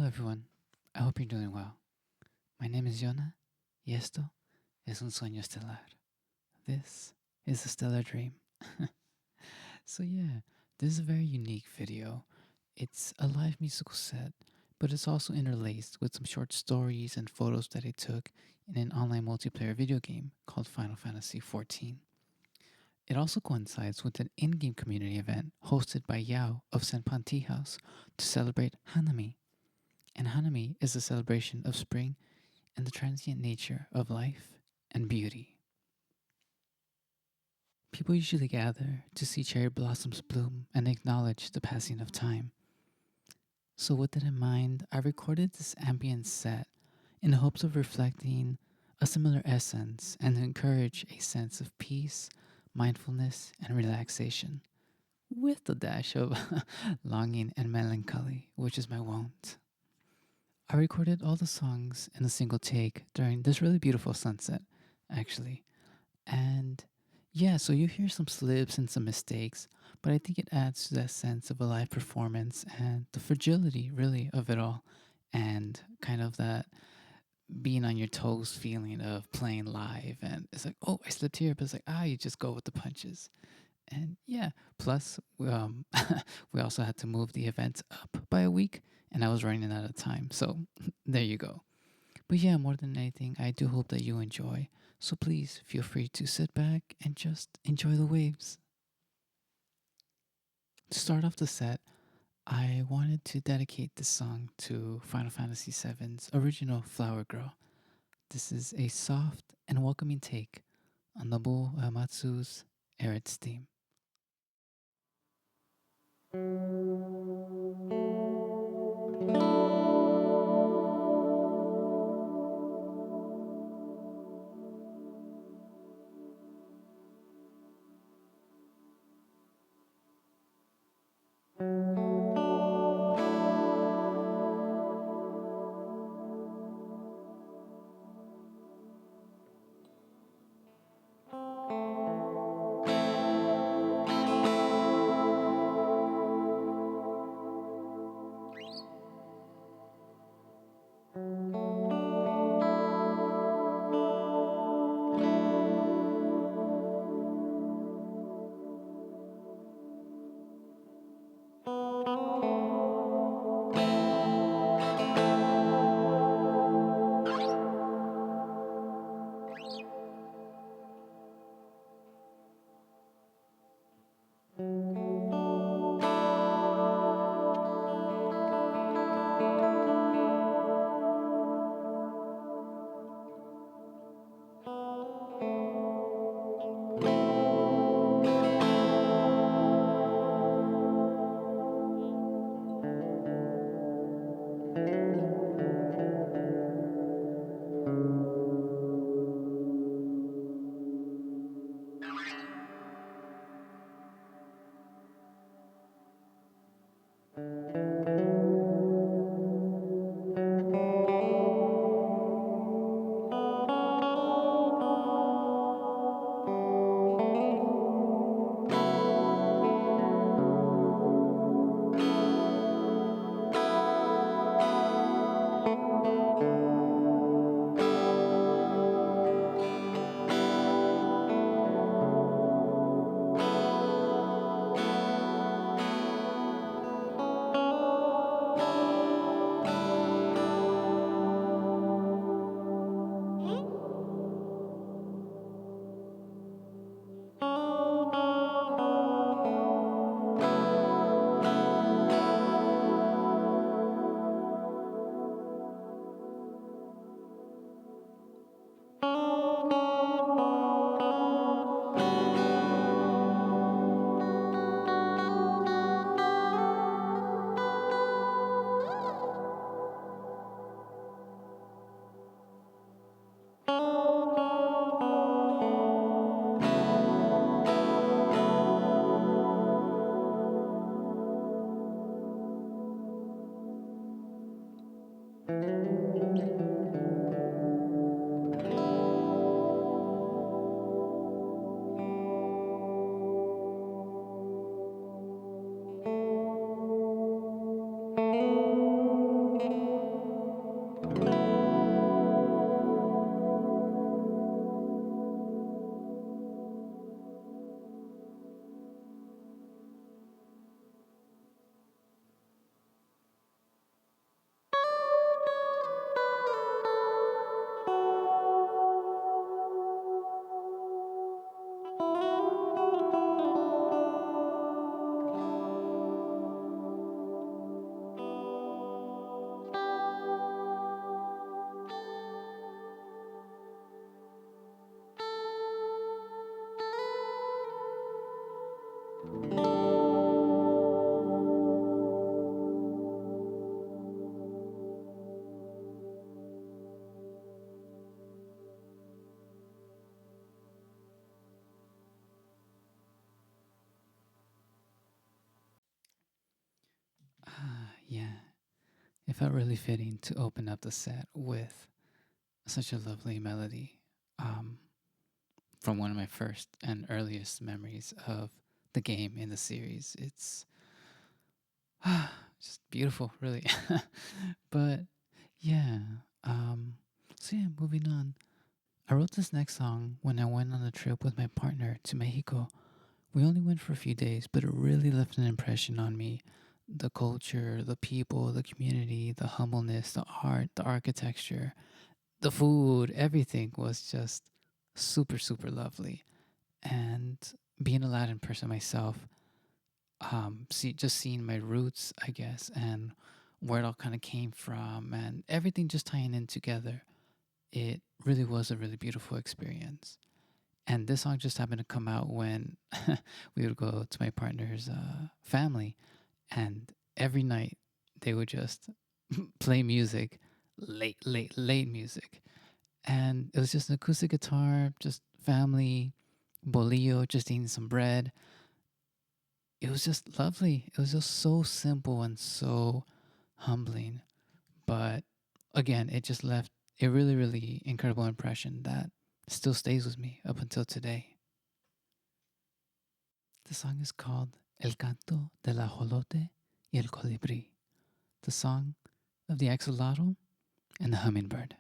Hello everyone, I hope you're doing well. My name is Yona, y esto es un sueño estelar. This is a stellar dream. So yeah, this is a very unique video. It's a live musical set, but it's also interlaced with some short stories and photos that I took in an online multiplayer video game called Final Fantasy XIV. It also coincides with an in-game community event hosted by Yao of Senpan Tea House to celebrate Hanami. And Hanami is a celebration of spring and the transient nature of life and beauty. People usually gather to see cherry blossoms bloom and acknowledge the passing of time. So, with that in mind, I recorded this ambient set in the hopes of reflecting a similar essence and to encourage a sense of peace, mindfulness, and relaxation, with a dash of longing and melancholy, which is my wont. I recorded all the songs in a single take during this really beautiful sunset, actually. And yeah, so you hear some slips and some mistakes, but I think it adds to that sense of a live performance and the fragility, really, of it all. And kind of that being on your toes feeling of playing live. And it's like, oh, I slipped here, but it's like, you just go with the punches. And yeah, plus, we also had to move the event up by a week, and I was running out of time. So there you go. But yeah, more than anything, I do hope that you enjoy. So please feel free to sit back and just enjoy the waves. To start off the set, I wanted to dedicate this song to Final Fantasy VII's original Flower Girl. This is a soft and welcoming take on Nobuo Uematsu's Aeriths Theme. Yeah, it felt really fitting to open up the set with such a lovely melody um, from one of my first and earliest memories of the game in the series. It's just beautiful, really. But yeah, um, so yeah, moving on. I wrote this next song when I went on a trip with my partner to Mexico. We only went for a few days, but it really left an impression on me. The culture, the people, the community, the humbleness, the art, the architecture, the food, everything was just super, super lovely. And being a Latin person myself, just seeing my roots, I guess, and where it all kind of came from, and everything just tying in together, it really was a really beautiful experience. And this song just happened to come out when we would go to my partner's family, and every night they would just play music, late music. And it was just an acoustic guitar, just family, bolillo, just eating some bread. It was just lovely. It was just so simple and so humbling. But again, it just left a really, really incredible impression that still stays with me up until today. The song is called El Canto del Ajolote y el Colibrí, the song of the axolotl and the hummingbird.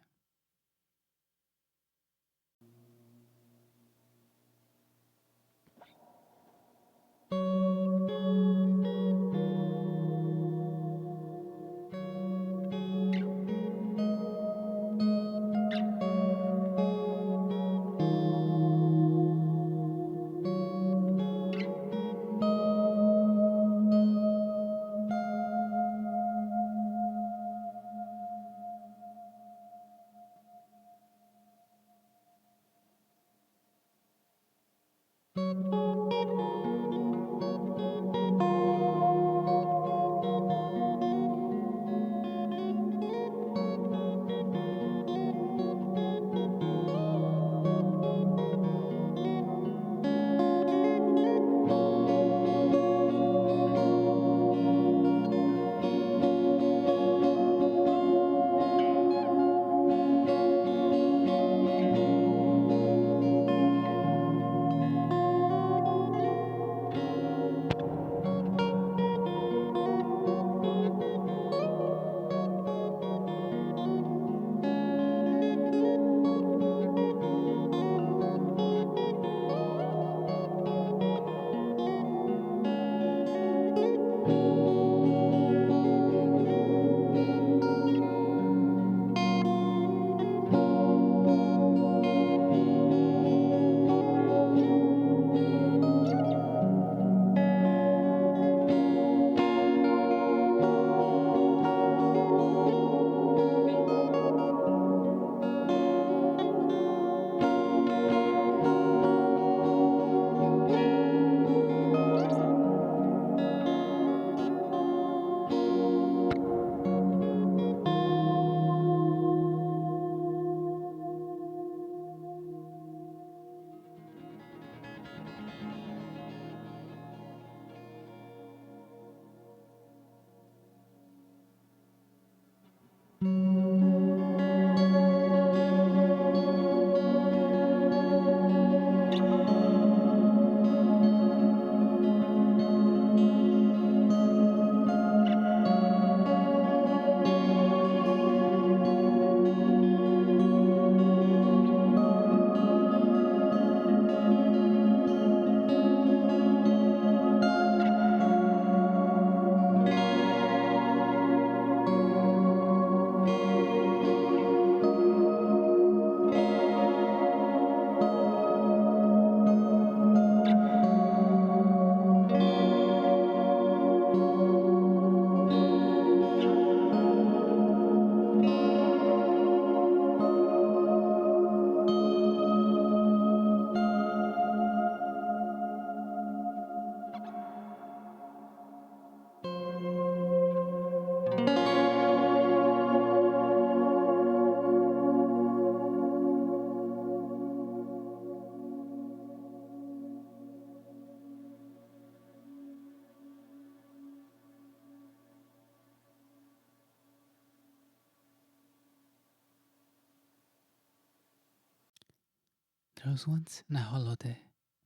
There was once an ajolote,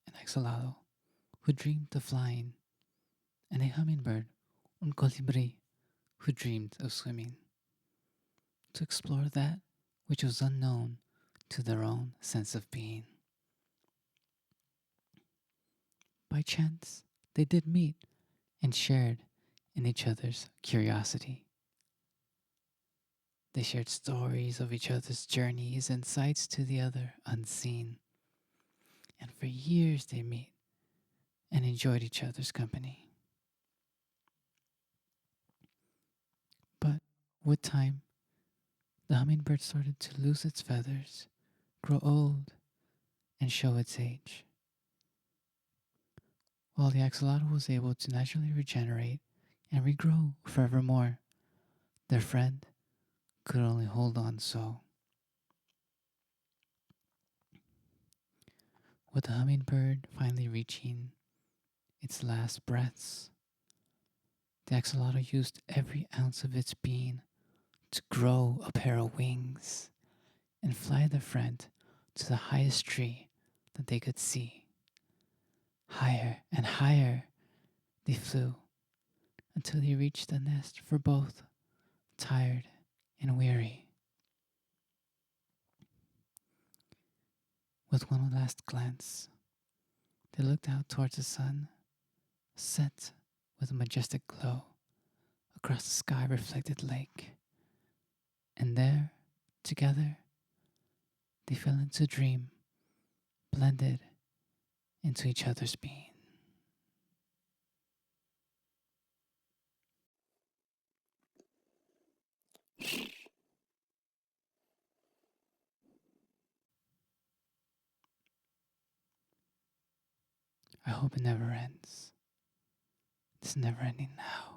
an axolotl, who dreamed of flying, and a hummingbird, un colibri, who dreamed of swimming, to explore that which was unknown to their own sense of being. By chance, they did meet and shared in each other's curiosity. They shared stories of each other's journeys and sights to the other unseen. And for years they meet and enjoyed each other's company. But with time, the hummingbird started to lose its feathers, grow old, and show its age, while the axolotl was able to naturally regenerate and regrow forevermore. Their friend could only hold on so. With the hummingbird finally reaching its last breaths, the axolotl used every ounce of its being to grow a pair of wings and fly their friend to the highest tree that they could see. Higher and higher they flew until they reached the nest for both, tired and weary. With one last glance, they looked out towards the sun, set with a majestic glow across the sky-reflected lake. And there, together, they fell into a dream, blended into each other's being. I hope it never ends. It's never ending now.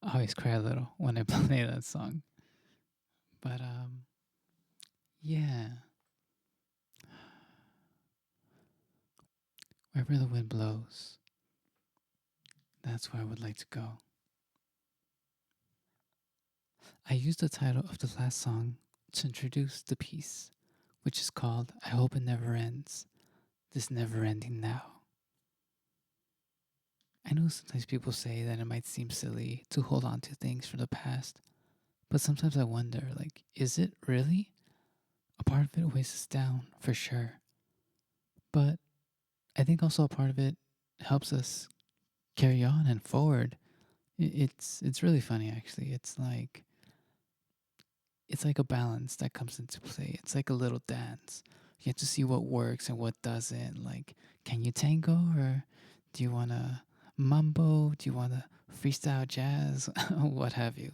I always cry a little when I play that song. But yeah, wherever the wind blows, that's where I would like to go. I used the title of the last song to introduce the piece, which is called I Hope It Never Ends, This Never Ending Now. I know sometimes people say that it might seem silly to hold on to things from the past, but sometimes I wonder, like, is it really? A part of it weighs us down, for sure. But I think also a part of it helps us carry on and forward. It's really funny actually. It's like a balance that comes into play. It's like a little dance. You have to see what works and what doesn't. Like, can you tango or do you want to mambo? Do you want to freestyle jazz? What have you?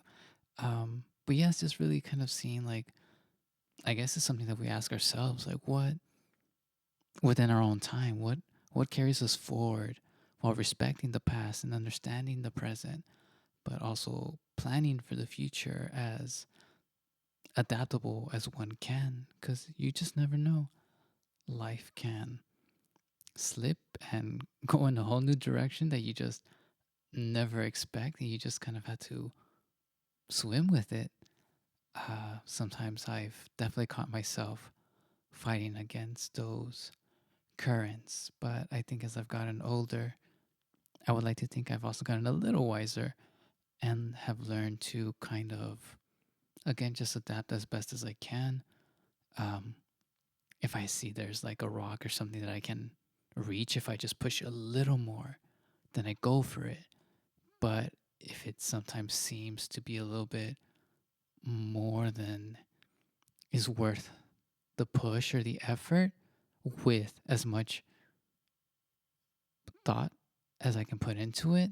But yeah, it's just really kind of seeing like I guess it's something that we ask ourselves, like what within our own time, what carries us forward while respecting the past and understanding the present, but also planning for the future as adaptable as one can, because you just never know. Life can slip and go in a whole new direction that you just never expect, and you just kind of had to swim with it. Sometimes I've definitely caught myself fighting against those currents, but I think as I've gotten older, I would like to think I've also gotten a little wiser and have learned to kind of, again, just adapt as best as I can. Um, if I see there's like a rock or something that I can reach, if I just push a little more, then I go for it. But if it sometimes seems to be a little bit more than is worth the push or the effort with as much thought as I can put into it,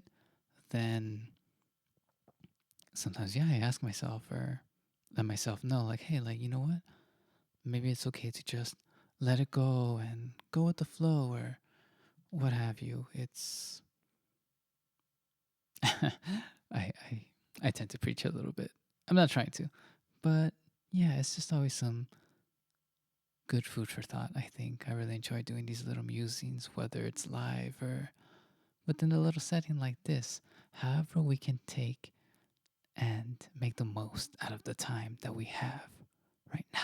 then sometimes, yeah, I ask myself or let myself know, like, hey, like, you know what? Maybe it's okay to just let it go and go with the flow or what have you. It's I I I tend to preach a little bit. I'm not trying to, but yeah, it's just always some good food for thought. I think I really enjoy doing these little musings, whether it's live or within a little setting like this. However, we can take and make the most out of the time that we have right now.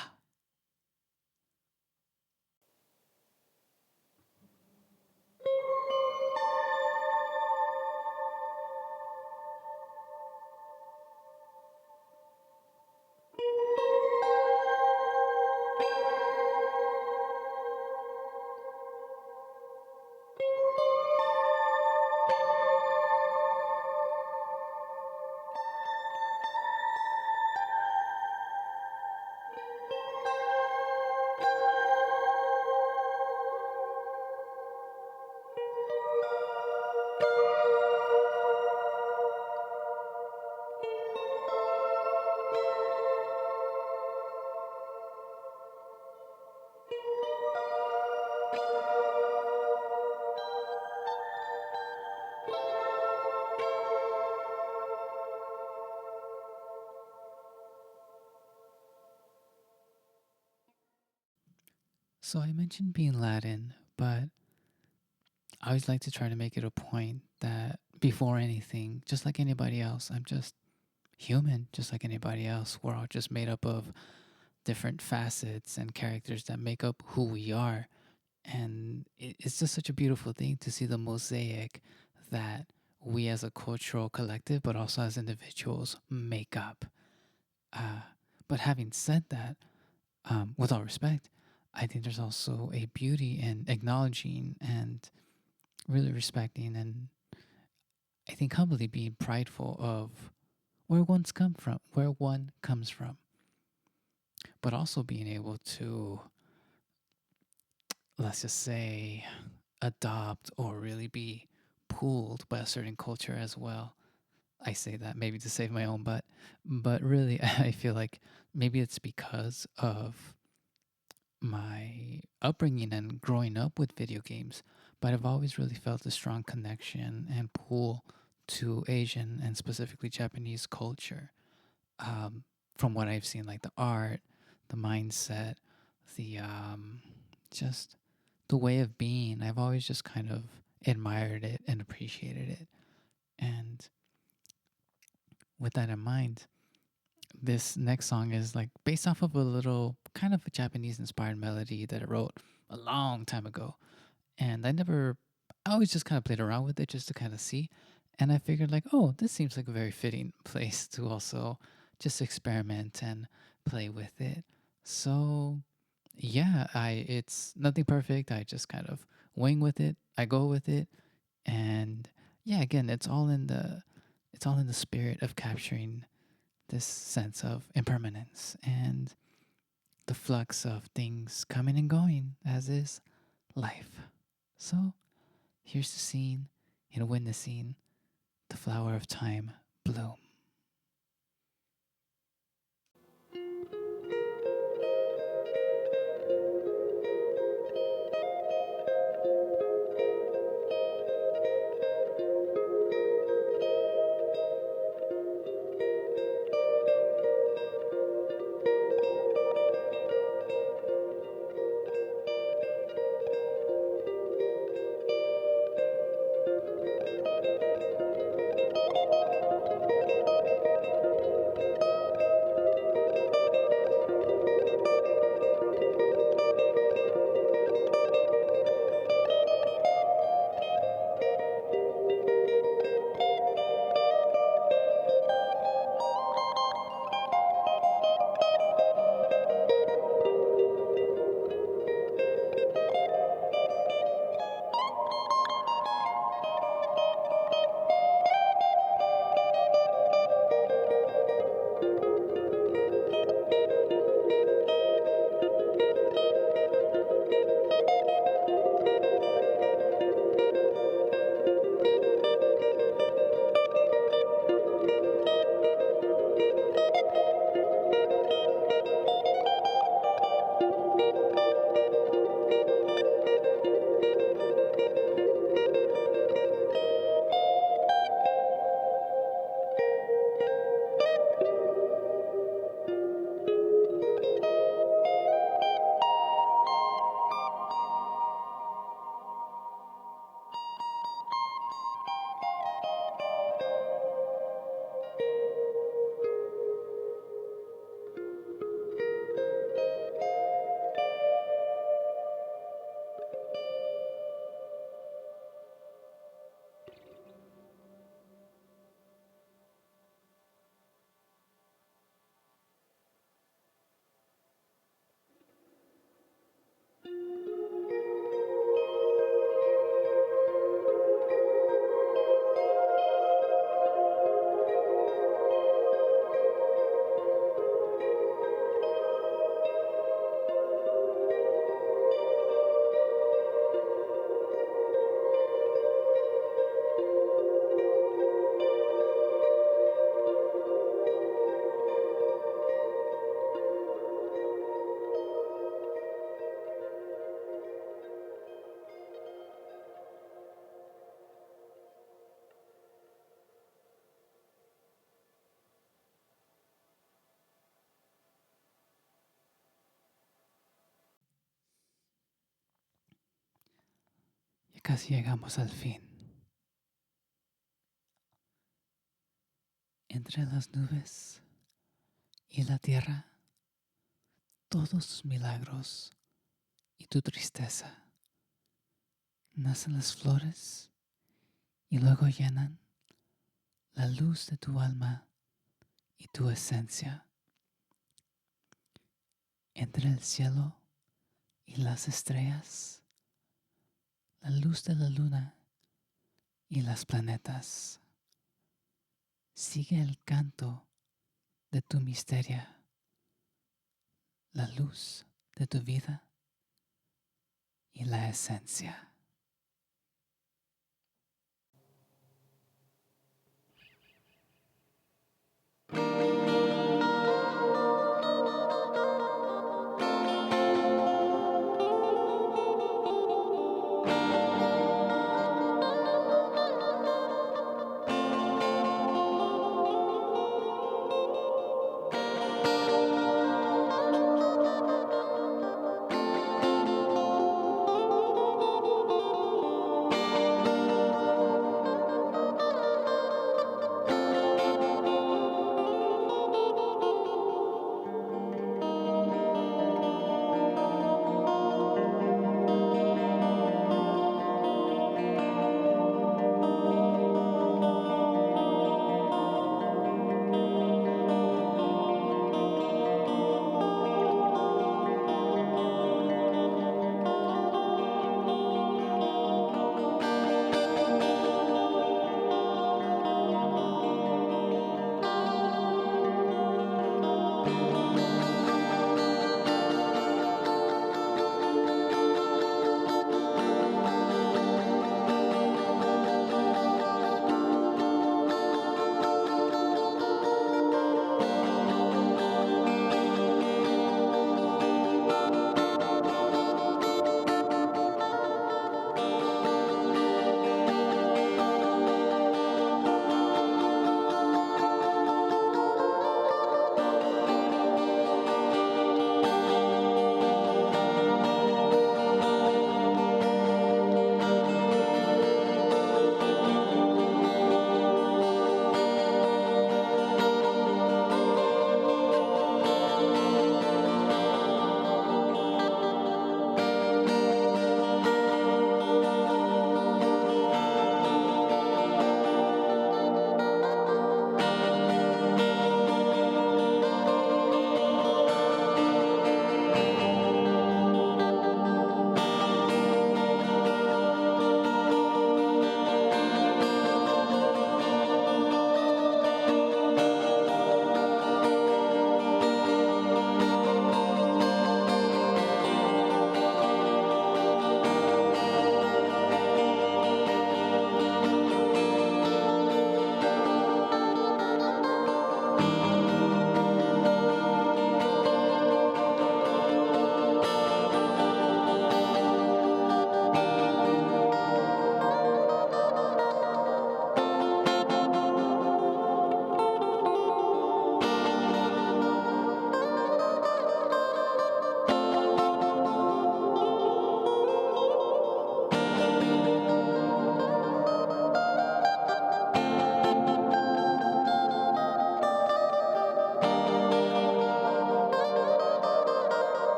So I mentioned being Latin, but I always like to try to make it a point that before anything, just like anybody else, I'm just human, just like anybody else. We're all just made up of different facets and characters that make up who we are. And it's just such a beautiful thing to see the mosaic that we as a cultural collective, but also as individuals, make up. Uh, but having said that, with all respect, I think there's also a beauty in acknowledging and really respecting and I think humbly being prideful of where one comes from, but also being able to, let's just say, adopt or really be pulled by a certain culture as well. I say that maybe to save my own butt, but really, I feel like maybe it's because of my upbringing and growing up with video games, but I've always really felt a strong connection and pull to Asian and specifically Japanese culture. Um, from what I've seen, like the art, the mindset, the just the way of being. I've always just kind of admired it and appreciated it. And with that in mind, this next song is like based off of a little kind of a Japanese inspired melody that I wrote a long time ago. And I always just kind of played around with it just to kind of see. And I figured, like, oh, this seems like a very fitting place to also just experiment and play with it. So, yeah, it's nothing perfect. I just kind of wing with it. I go with it. And yeah, again, it's all in the spirit of capturing this sense of impermanence and the flux of things coming and going, as is life. So, here's the scene in witnessing the flower of time bloom. Y casi llegamos al fin. Entre las nubes y la tierra, todos tus milagros y tu tristeza. Nacen las flores y luego llenan la luz de tu alma y tu esencia. Entre el cielo y las estrellas, la luz de la luna y las planetas. Sigue el canto de tu misterio, la luz de tu vida y la esencia.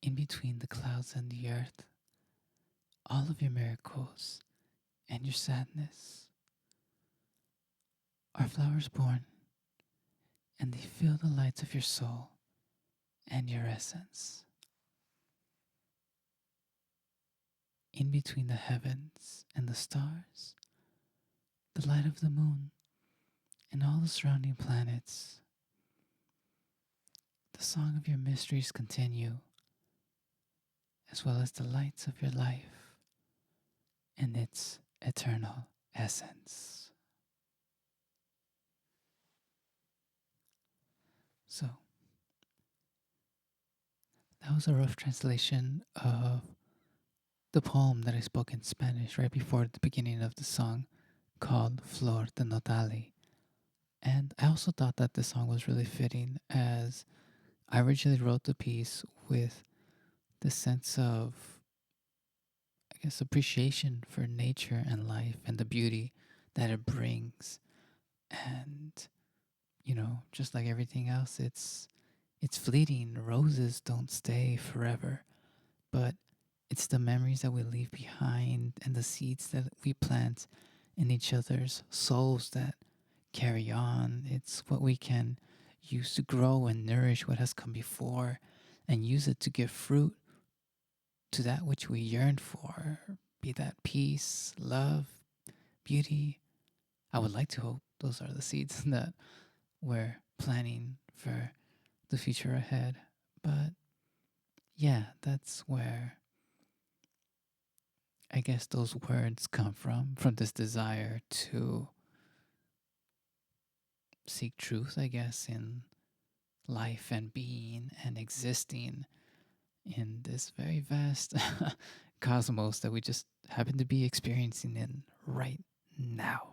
In between the clouds and the earth, all of your miracles and your sadness are flowers born, and they fill the lights of your soul and your essence. In between the heavens and the stars, the light of the moon and all the surrounding planets, the song of your mysteries continue, as well as the lights of your life and its eternal essence. So, that was a rough translation of the poem that I spoke in Spanish right before the beginning of the song, called Flor de Nodali. And I also thought that the song was really fitting, as I originally wrote the piece with the sense of, I guess, appreciation for nature and life and the beauty that it brings. And, just like everything else, it's fleeting. Roses don't stay forever, but it's the memories that we leave behind and the seeds that we plant in each other's souls that carry on. It's what we can use to grow and nourish what has come before and use it to give fruit to that which we yearn for, be that peace, love, beauty. I would like to hope those are the seeds that we're planning for the future ahead. But yeah, that's where I guess those words come from this desire to seek truth, I guess, in life and being and existing in this very vast cosmos that we just happen to be experiencing in right now.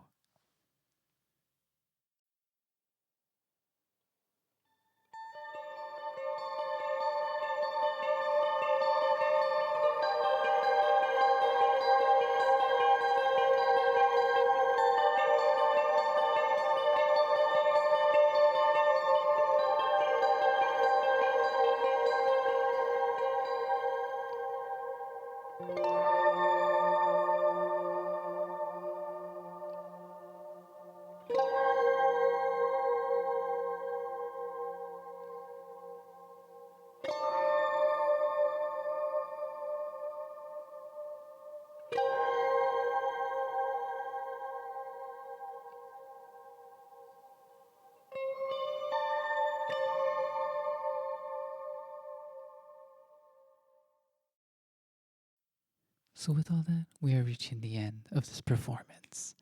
So, with all that, we are reaching the end of this performance.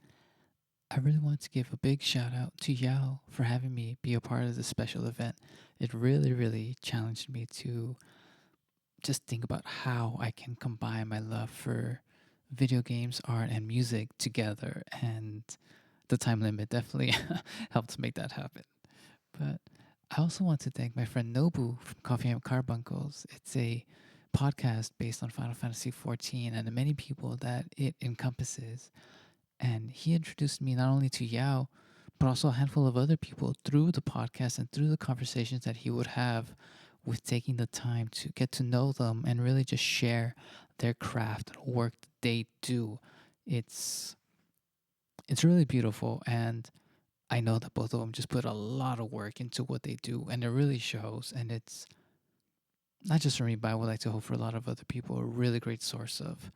I really want to give a big shout out to Yao for having me be a part of this special event. It really, really challenged me to just think about how I can combine my love for video games, art, and music together. And the time limit definitely helped make that happen. But I also want to thank my friend Nobu from Coffee and Carbuncles. It's a podcast based on Final Fantasy XIV and the many people that it encompasses. And he introduced me not only to Yao, but also a handful of other people through the podcast and through the conversations that he would have with taking the time to get to know them and really just share their craft and work that they do. It's it's really beautiful, and I know that both of them just put a lot of work into what they do, and it really shows. And it's not just for me, but I would like to hope for a lot of other people, a really great source of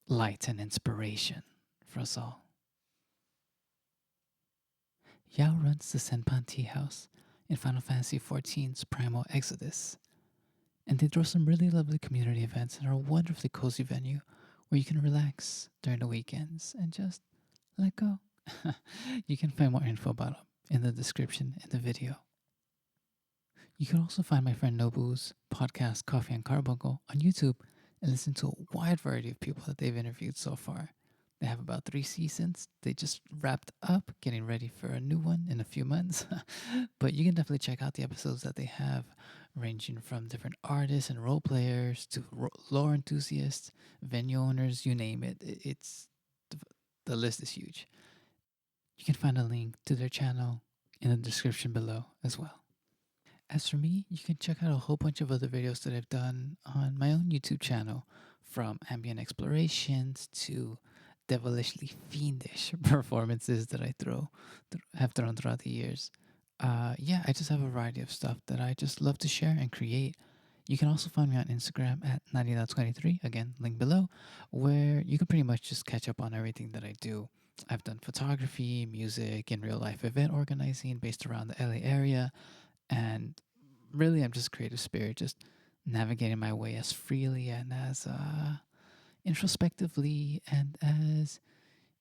light and inspiration for us all. Yao runs the Senpan Tea House in Final Fantasy XIV's Primal Exodus, and they throw some really lovely community events and are a wonderfully cozy venue where you can relax during the weekends and just let go. You can find more info about them in the description in the video. You can also find my friend Nobu's podcast, Coffee and Carbuncle, on YouTube and listen to a wide variety of people that they've interviewed so far. They have about 3 seasons. They just wrapped up, getting ready for a new one in a few months. But you can definitely check out the episodes that they have, ranging from different artists and role players to lore enthusiasts, venue owners, you name it. It's the list is huge. You can find a link to their channel in the description below as well. As for me, you can check out a whole bunch of other videos that I've done on my own YouTube channel, from ambient explorations to devilishly fiendish performances that have thrown throughout the years. Yeah, I just have a variety of stuff that I just love to share and create. You can also find me on Instagram at 9023, again, link below, where you can pretty much just catch up on everything that I do. I've done photography, music, and real life event organizing based around the LA area, and really, I'm just creative spirit, just navigating my way as freely and as introspectively and as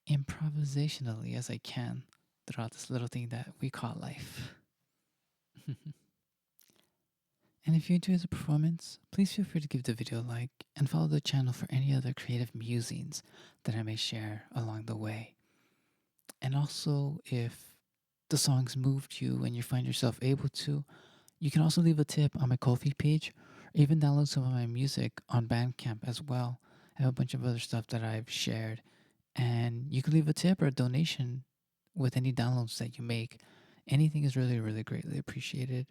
improvisationally as I can throughout this little thing that we call life. And if you enjoyed the performance, please feel free to give the video a like and follow the channel for any other creative musings that I may share along the way. And also, if the songs moved you and you find yourself able to, you can also leave a tip on my Ko-fi page, or even download some of my music on Bandcamp as well. I have a bunch of other stuff that I've shared, and you can leave a tip or a donation with any downloads that you make. Anything is really, really greatly appreciated,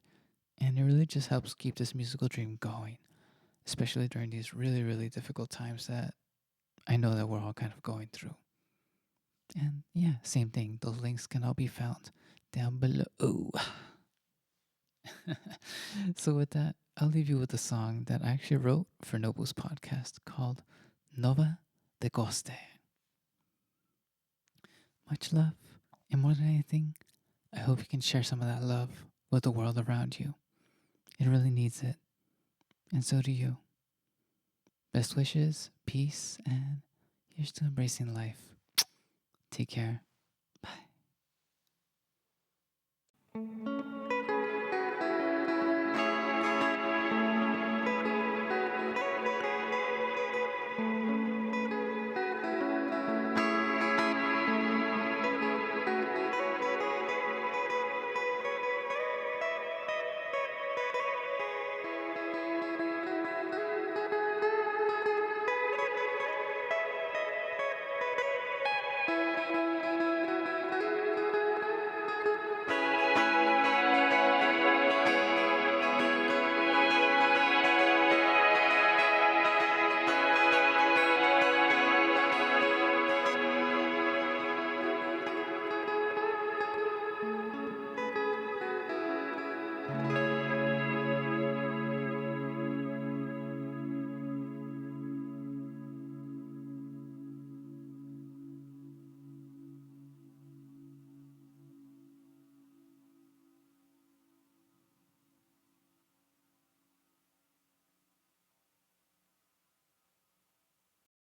and it really just helps keep this musical dream going, especially during these really, really difficult times that I know that we're all kind of going through. And yeah, same thing. Those links can all be found down below. So with that, I'll leave you with a song that I actually wrote for Nobu's podcast called Nova de Coste. Much love, and more than anything, I hope you can share some of that love with the world around you. It really needs it, and so do you. Best wishes, peace, and here's to embracing life. Take care. Bye.